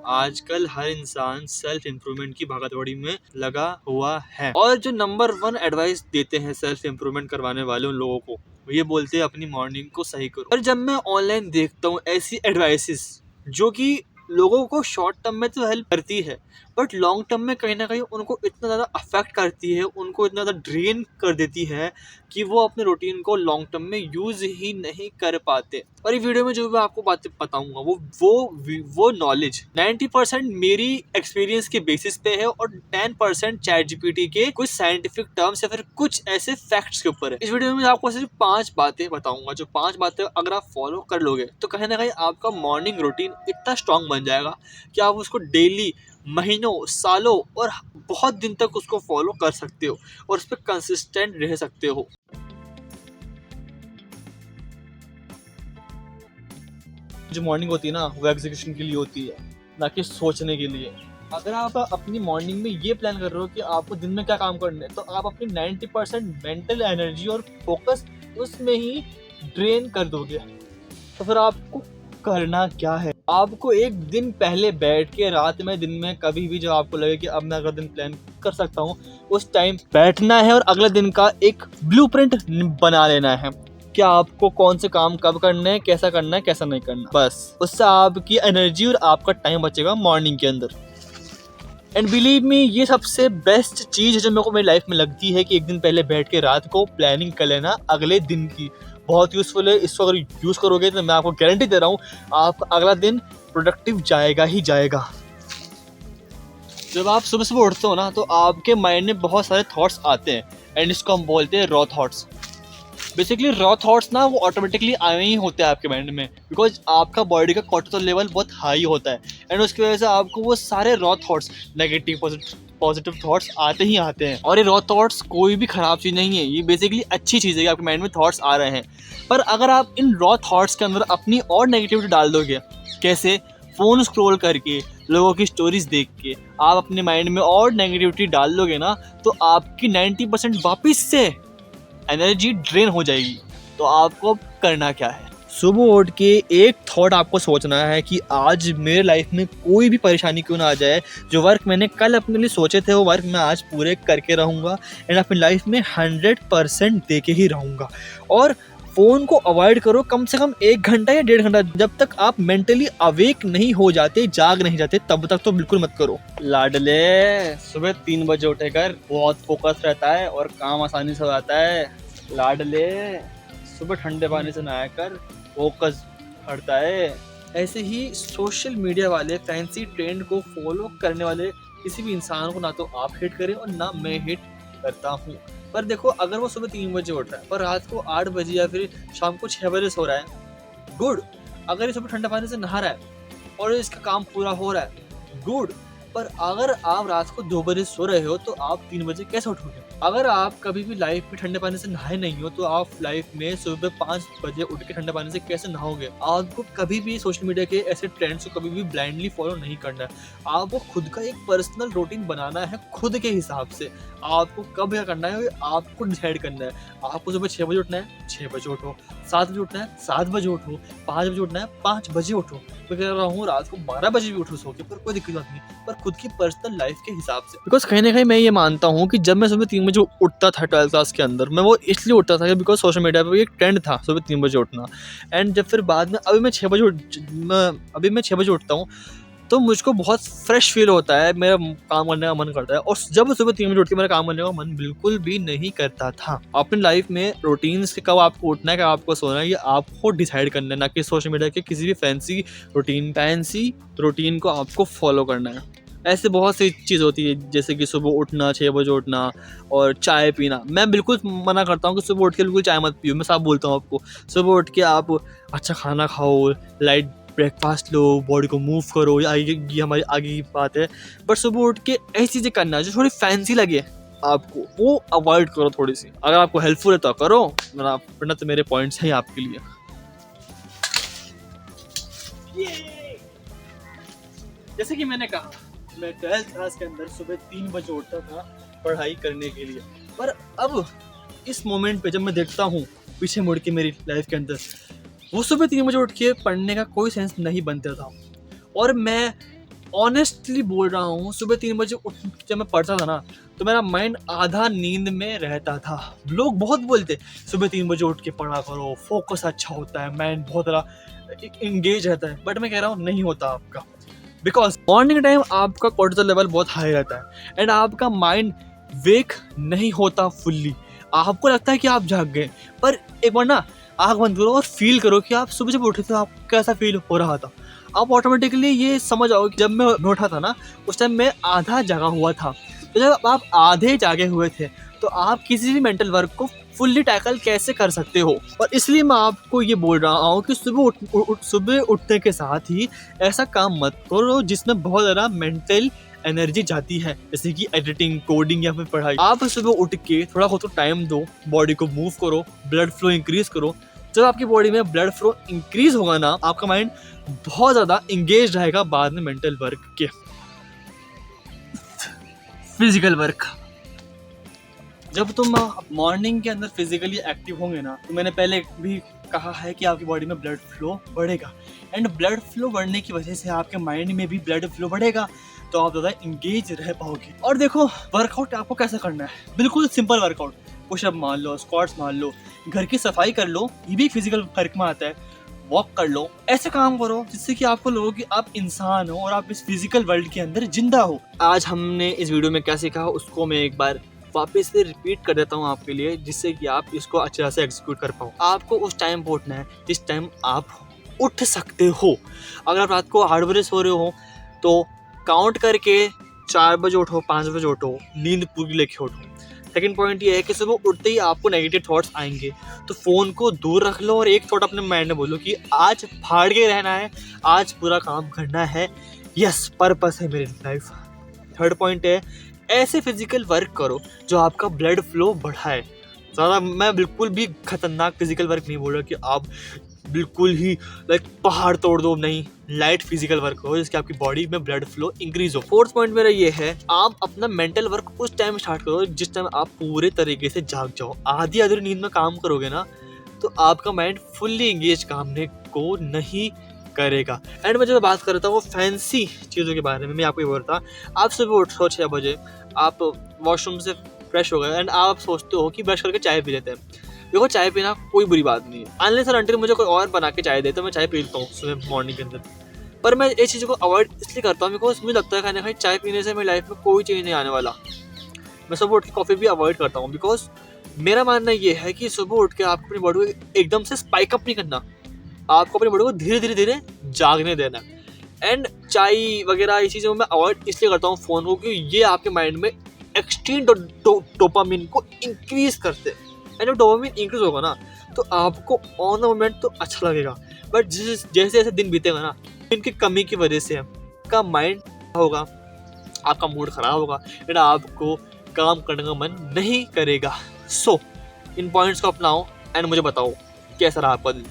आजकल हर इंसान self improvement की भागदौड़ी में लगा हुआ है और जो नंबर 1 एडवाइस देते हैं सेल्फ इम्प्रूवमेंट करवाने वाले उन लोगों को, ये बोलते हैं अपनी मॉर्निंग को सही करो। और जब मैं ऑनलाइन देखता हूँ ऐसी एडवाइसेस जो कि लोगों को शॉर्ट टर्म में तो हेल्प करती है बट लॉन्ग टर्म में कहीं ना कहीं उनको इतना ज़्यादा अफेक्ट करती है, उनको इतना ज़्यादा ड्रेन कर देती है कि वो अपने रूटीन को लॉन्ग टर्म में यूज ही नहीं कर पाते। और ये वीडियो में जो मैं आपको बातें बताऊंगा वो नॉलेज 90% मेरी एक्सपीरियंस के बेसिस पे है और 10% चैट जीपीटी के कुछ साइंटिफिक टर्म्स या फिर कुछ ऐसे फैक्ट्स के ऊपर है। इस वीडियो में मैं आपको सिर्फ 5 बातें बताऊंगा, जो 5 बातें अगर आप फॉलो कर लोगे तो कहीं ना कहीं आपका मॉर्निंग रूटीन इतना स्ट्रांग बन जाएगा कि आप उसको डेली, महीनों, सालों और बहुत दिन तक उसको फॉलो कर सकते हो और उस पर कंसिस्टेंट रह सकते हो। जो मॉर्निंग होती है ना, वो एग्जीक्यूशन के लिए होती है, ना कि सोचने के लिए। अगर आप अपनी मॉर्निंग में ये प्लान कर रहे हो कि आपको दिन में क्या काम करना है, तो आप अपनी 90% मेंटल एनर्जी और फोकस उसमें ही ड्रेन कर दोगे। तो फिर आपको करना क्या है? आपको एक दिन पहले बैठ के रात में, दिन में, कभी भी जब आपको लगे कि अब मैं अगला दिन प्लान कर सकता हूँ, उस टाइम बैठना है और अगले दिन का एक ब्लूप्रिंट बना लेना है कि आपको कौन से काम कब करने हैं, कैसा करना है, कैसा नहीं करना। बस उससे आपकी एनर्जी और आपका टाइम बचेगा मॉर्निंग के अंदर। एंड बिलीव मी, ये सबसे बेस्ट चीज़ है जो मेरे को मेरी लाइफ में लगती है कि एक दिन पहले बैठ के रात को प्लानिंग कर लेना अगले दिन की। बहुत यूज़फुल है। इसको अगर यूज़ करोगे तो मैं आपको गारंटी दे रहा हूँ आपका अगला दिन प्रोडक्टिव जाएगा ही जाएगा। जब आप सुबह सुबह उठते हो ना, तो आपके माइंड में बहुत सारे थॉट्स आते हैं एंड इसको हम बोलते हैं raw thoughts. Basically raw thoughts ना वो ऑटोमेटिकली आए ही होते हैं आपके माइंड में, बिकॉज आपका बॉडी का कोर्टिसोल लेवल बहुत हाई होता है एंड उसकी वजह से आपको वो सारे raw thoughts, negative positive thoughts आते ही आते हैं। और ये रॉ थॉट्स कोई भी खराब चीज़ नहीं है, ये बेसिकली अच्छी चीज़ है कि आपके माइंड में थॉट्स आ रहे हैं। पर अगर आप इन रॉ थॉट्स के अंदर अपनी और नेगेटिविटी डाल दोगे, कैसे? फ़ोन स्क्रॉल करके, लोगों की स्टोरीज देख के आप अपने माइंड में और नेगेटिविटी डाल लोगे ना, तो आपकी 90% वापस से एनर्जी ड्रेन हो जाएगी। तो आपको करना क्या है? सुबह उठ के एक थॉट आपको सोचना है कि आज मेरे लाइफ में कोई भी परेशानी क्यों ना आ जाए, जो वर्क मैंने कल अपने लिए सोचे थे वो वर्क मैं आज पूरे करके रहूँगा एंड अपनी लाइफ में 100% दे के ही रहूँगा। और फ़ोन को अवॉइड करो कम से कम 1 घंटा या 1.5 घंटा। जब तक आप मेंटली अवेक नहीं हो जाते, जाग नहीं जाते, तब तक तो बिल्कुल मत करो। लाडले, सुबह 3 बजे उठे कर, बहुत फोकस रहता है और काम आसानी से हो जाता है। लाडले, सुबह ठंडे पानी से नहाया कर, फोकस बढ़ता है। ऐसे ही सोशल मीडिया वाले फैंसी ट्रेंड को फॉलो करने वाले किसी भी इंसान को ना तो आप हिट करें और ना मैं हिट करता हूँ। पर देखो, अगर वो सुबह 3 बजे उठ रहा है पर रात को 8 बजे या फिर शाम को 6 बजे सो रहा है, गुड। अगर ये सुबह ठंडे पानी से नहा रहा है और इसका काम पूरा हो रहा है, गुड। पर अगर आप रात को 2 बजे सो रहे हो तो आप 3 बजे कैसे उठोगे? अगर आप कभी भी लाइफ में ठंडे पानी से नहाए नहीं हो तो आप लाइफ में सुबह 5 बजे उठ के ठंडे पानी से कैसे नहाओगे? आपको कभी भी सोशल मीडिया के ऐसे ट्रेंड्स को कभी भी ब्लाइंडली फॉलो नहीं करना है। आपको खुद का एक पर्सनल रूटीन बनाना है खुद के हिसाब से। आपको कब क्या करना है आपको डिसाइड करना है। आपको सुबह 6 बजे उठना है, 6 बजे उठो। 7 बजे उठना है, 7 बजे उठो। 5 बजे उठना है, 5 बजे उठो। मैं कह रहा हूँ रात को 12 बजे भी उठो सो के, पर कोई दिक्कत नहीं, पर खुद की पर्सनल लाइफ के हिसाब से। बिकॉज कहीं ना कहीं मैं ये मानता हूँ कि जब मैं सुबह 3 बजे उठता था 12th क्लास के अंदर, मैं वो इसलिए उठता था बिकॉज सोशल मीडिया पे एक ट्रेंड था सुबह 3 बजे उठना। एंड जब फिर बाद में अभी मैं 6 बजे उठता हूँ तो मुझको बहुत फ्रेश फील होता है, मेरा काम करने का मन करता है। और जब सुबह 3 बजे उठ के मेरा काम करने का मन बिल्कुल भी नहीं करता था। अपनी लाइफ में रूटीन्स के कब आपको उठना है, कब आपको सोना है, ये आपको डिसाइड करना है, ना कि सोशल मीडिया के किसी भी फैंसी रूटीन को आपको फॉलो करना है। ऐसे बहुत सी चीज़ होती है, जैसे कि सुबह उठना, 6 बजे उठना और चाय पीना। मैं बिल्कुल मना करता हूँ कि सुबह उठ के बिल्कुल चाय मत पियो। मैं साफ बोलता हूँ आपको, सुबह उठ के आप अच्छा खाना खाओ, लाइट ब्रेकफास्ट लो, बॉडी को मूव करो, ये हमारी आगे की बात है। बट सुबह उठ के ऐसी चीज़ें करना जो थोड़ी फैंसी लगे आपको, वो अवॉइड करो थोड़ी सी। अगर आपको हेल्पफुल है तो करो, वरना तो मेरे पॉइंट्स हैं आपके लिए। जैसे कि मैंने कहा, मैं 12th क्लास के अंदर सुबह 3 बजे उठता था पढ़ाई करने के लिए। पर अब इस मोमेंट पे जब मैं देखता हूँ पीछे मुड़ के मेरी लाइफ के अंदर, वो सुबह 3 बजे उठ के पढ़ने का कोई सेंस नहीं बनता था। और मैं ऑनेस्टली बोल रहा हूँ, सुबह 3 बजे उठ जब मैं पढ़ता था ना, तो मेरा माइंड आधा नींद में रहता था। लोग बहुत बोलते सुबह 3 बजे उठ के पढ़ा करो, फोकस अच्छा होता है, माइंड बहुत ज़्यादा इंगेज रहता है, बट मैं कह रहा हूँ नहीं होता आपका। बिकॉज मॉर्निंग टाइम आपका कोर्टिसोल लेवल बहुत हाई रहता है एंड आपका माइंड वेक नहीं होता फुल्ली। आपको लगता है कि आप जाग गए, पर एक बार ना आँख बंद करो और फील करो कि आप सुबह जब उठे थे आपको कैसा फील हो रहा था। आप ऑटोमेटिकली ये समझ आओ कि जब मैं उठा था ना, उस टाइम मैं आधा जागा हुआ था। तो जब आप आधे जागे हुए थे तो आप किसी भी मेंटल वर्क को फुल्ली टैकल कैसे कर सकते हो। और इसलिए मैं आपको ये बोल रहा हूँ कि सुबह उठने के साथ ही ऐसा काम मत करो जिसमें बहुत ज़्यादा मेंटल एनर्जी जाती है, जैसे कि एडिटिंग, कोडिंग या फिर पढ़ाई। आप सुबह उठ के थोड़ा खुद को टाइम दो, बॉडी को मूव करो, ब्लड फ्लो इंक्रीज करो। जब आपकी बॉडी में ब्लड फ्लो इंक्रीज होगा ना, आपका माइंड बहुत ज़्यादा इंगेज रहेगा बाद में मेंटल वर्क के। फिजिकल वर्क, जब तुम मॉर्निंग के अंदर फिजिकली एक्टिव होंगे ना, तो मैंने पहले भी कहा है कि आपकी बॉडी में ब्लड फ्लो बढ़ेगा एंड ब्लड फ्लो बढ़ने की वजह से आपके माइंड में भी ब्लड फ्लो बढ़ेगा, तो आप ज़्यादा इंगेज रह पाओगे। और देखो, वर्कआउट आपको कैसे करना है, बिल्कुल सिंपल वर्कआउट। पुशअप मार लो, स्क्वाट्स मार लो, घर की सफाई कर लो, ये भी फिजिकल वर्क में आता है। वॉक कर लो, ऐसे काम करो जिससे कि आपको लगो कि आप इंसान हो और आप इस फिजिकल वर्ल्ड के अंदर जिंदा हो। आज हमने इस वीडियो में क्या सीखा उसको मैं एक बार वापस से रिपीट कर देता हूँ आपके लिए, जिससे कि आप इसको अच्छे तरह से एग्जीक्यूट कर पाओ। आपको उस टाइम पे उठना है जिस टाइम आप उठ सकते हो। अगर आप रात को 8 बजे सो रहे हो तो काउंट करके 4 बजे उठो, 5 बजे उठो, नींद पूरी लेके उठो। सेकंड पॉइंट ये है कि सुबह उठते ही आपको नेगेटिव थॉट्स आएंगे, तो फ़ोन को दूर रख लो और एक थॉट अपने माइंड में बोलो कि आज फाड़ के रहना है, आज पूरा काम करना है, यस पर्पस है मेरी लाइफ। थर्ड पॉइंट है, ऐसे फिजिकल वर्क करो जो आपका ब्लड फ्लो बढ़ाए। ज़्यादा मैं बिल्कुल भी खतरनाक फिजिकल वर्क नहीं बोल रहा कि आप बिल्कुल ही लाइक पहाड़ तोड़ दो, नहीं, लाइट फिजिकल वर्क हो जिसकी आपकी बॉडी में ब्लड फ्लो इंक्रीज हो। फोर्थ पॉइंट मेरा ये है, आप अपना मेंटल वर्क उस टाइम स्टार्ट करो जिस टाइम आप पूरे तरीके से जाग जाओ। आधी अधूरी नींद में काम करोगे ना, तो आपका माइंड फुल्ली एंगेज काम को नहीं करेगा। एंड मैं जब बात करता हूँ फैंसी चीज़ों के बारे में, मैं आपको ये बोल रहा था, आप सुबह उठो 6 बजे, आप वॉशरूम से फ्रेश हो गए एंड आप सोचते हो कि ब्रश करके चाय पी लेते हैं। देखो, चाय पीना कोई बुरी बात नहीं है, अनलेस और अंटिल मुझे कोई और बना के चाय दे तो मैं चाय पी लेता हूँ सुबह मॉर्निंग के अंदर। पर मैं इस चीज़ को अवॉइड इसलिए करता हूँ बिकॉज मुझे लगता है खाने खाई चाय पीने से मेरी लाइफ में कोई चेंज नहीं आने वाला। मैं सुबह उठ के कॉफ़ी भी अवॉइड करता हूँ बिकॉज मेरा मानना ये है कि सुबह उठ के आपको अपनी बॉडी को एकदम से स्पाइक अप नहीं करना, आपको अपनी बॉडी को धीरे धीरे जागने देना। एंड चाय वगैरह ये चीज़ें मैं अवॉइड इसलिए करता हूँ फ़ोन को, क्योंकि ये आपके माइंड में एक्सट्रीम डोपामिन को इंक्रीज करते हैं। एंड जब डोपामिन इंक्रीज होगा ना, तो आपको ऑन द मोमेंट तो अच्छा लगेगा, बट जैसे जैसे दिन बीतेगा ना, इनकी कमी की वजह से आपका माइंड होगा, आपका मूड खराब होगा एंड आपको काम करने का मन नहीं करेगा। सो इन पॉइंट्स को अपनाओ एंड मुझे बताओ कैसा रहा आपका दिन।